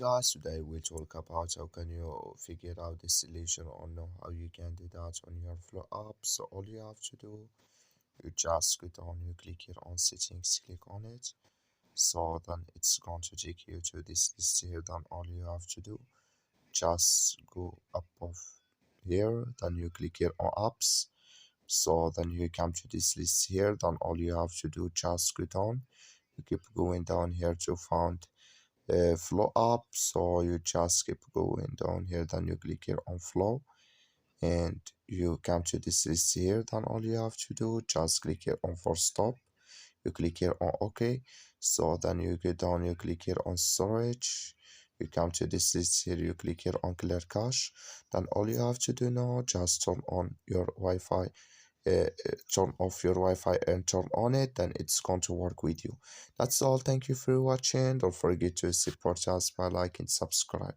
Guys, today we talk about how can you figure out the solution or know how you can do that on your Flow app. So all you have to do, you just go down, you click here on settings, click on it. So then it's going to take you to this list here. Then all you have to do, just go up of here. Then you click here on apps. So then you come to this list here. Then all you have to do, just go down. You keep going down here to find flow up, so you just keep going down here, then you click here on flow and you come to this list here. Then all you have to do, just click here on for stop, you click here on OK. So then you go down, you click here on storage, you come to this list here, you click here on clear cache. Then all you have to do now, just turn on your Wi-Fi, turn off your Wi-Fi and turn on it, then it's going to work with you. That's all. Thank you for watching. Don't forget to support us by liking, subscribe.